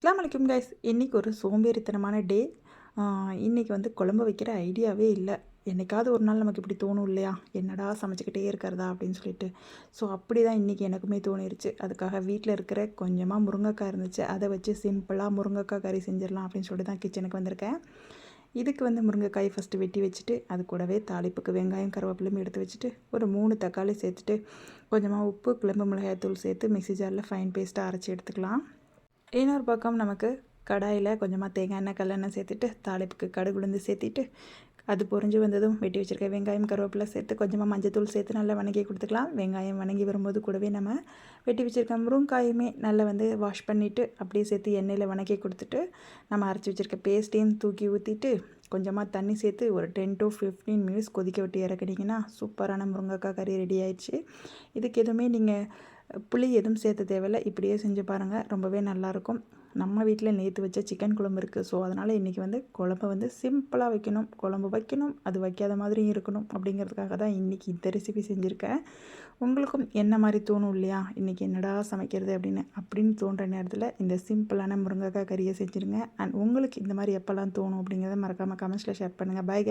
அஸ்ஸலாமு அலைக்கும் கைஸ். இன்றைக்கி ஒரு சோம்பேறித்தனமான டே. இன்றைக்கி வந்து குழம்பு வைக்கிற ஐடியாவே இல்லை. என்றைக்காவது ஒரு நாள் நமக்கு இப்படி தோணும் இல்லையா, என்னடா சமைச்சிக்கிட்டே இருக்கிறதா அப்படின்னு சொல்லிட்டு. ஸோ அப்படி தான் இன்றைக்கி எனக்குமே தோணிருச்சு. அதுக்காக வீட்டில் இருக்கிற கொஞ்சமாக முருங்கைக்காய் இருந்துச்சு, அதை வச்சு சிம்பிளாக முருங்கைக்காய் கறி செஞ்சிடலாம் அப்படின்னு சொல்லிட்டு தான் கிச்சனுக்கு வந்திருக்கேன். இதுக்கு வந்து முருங்கைக்காய் ஃபஸ்ட்டு வெட்டி வச்சுட்டு, அது கூடவே தாளிப்புக்கு வெங்காயம் கருவேப்பிலையும் எடுத்து வச்சுட்டு, ஒரு 3 தக்காளி சேர்த்துட்டு, கொஞ்சமாக உப்பு, குழம்பு மிளகாய்த்தூள் சேர்த்து மிக்ஸி ஜாரில் ஃபைன் பேஸ்ட்டாக அரைச்சி எடுத்துக்கலாம். இன்னொரு பக்கம் நமக்கு கடாயில் கொஞ்சமாக தேங்காய் எண்ணெய் கல்லெண்ணெய் சேர்த்துட்டு, தாளிப்புக்கு கடுகு உளுந்து சேர்த்திட்டு, அது பொரிஞ்சு வந்ததும் வெட்டி வச்சுருக்க வெங்காயம் கருவேப்பிலை சேர்த்து கொஞ்சமாக மஞ்சத்தூள் சேர்த்து நல்லா வணங்கி கொடுத்துக்கலாம். வெங்காயம் வணங்கி வரும்போது கூடவே நம்ம வெட்டி வச்சுருக்க முருங்காயுமே நல்லா வந்து வாஷ் பண்ணிவிட்டு அப்படியே சேர்த்து எண்ணெயில் வணக்கி கொடுத்துட்டு, நம்ம அரைச்சி வச்சுருக்க பேஸ்ட்டையும் தூக்கி ஊற்றிட்டு, கொஞ்சமாக தண்ணி சேர்த்து ஒரு 10 to 15 மினிட்ஸ் கொதிக்க விட்டு இறக்குனீங்கன்னா சூப்பரான முருங்கைக்காய் கறி ரெடி ஆயிடுச்சு. இதுக்கு எதுவுமே நீங்கள் புளி எதுவும் சேர்த்த தேவையில்லை, இப்படியே செஞ்சு பாருங்கள், ரொம்பவே நல்லாயிருக்கும். நம்ம வீட்டில் நேற்று வச்ச சிக்கன் குழம்பு இருக்குது. ஸோ அதனால் இன்றைக்கி வந்து குழம்பு வந்து சிம்பிளாக வைக்கணும், குழம்பு வைக்கணும், அது வைக்காத மாதிரியும் இருக்கணும் அப்படிங்கிறதுக்காக தான் இன்றைக்கி இந்த ரெசிபி செஞ்சுருக்கேன். உங்களுக்கும் என்ன மாதிரி தோணும் இல்லையா, இன்றைக்கி என்னடா சமைக்கிறது அப்படின்னு தோன்ற நேரத்தில் இந்த சிம்பிளான முருங்கைக்காய் கறியை செஞ்சுருங்க. அண்ட் உங்களுக்கு இந்த மாதிரி எப்போல்லாம் தோணும் அப்படிங்கிறத மறக்காமல் கமெண்ட்ஸில் ஷேர் பண்ணுங்கள். பை.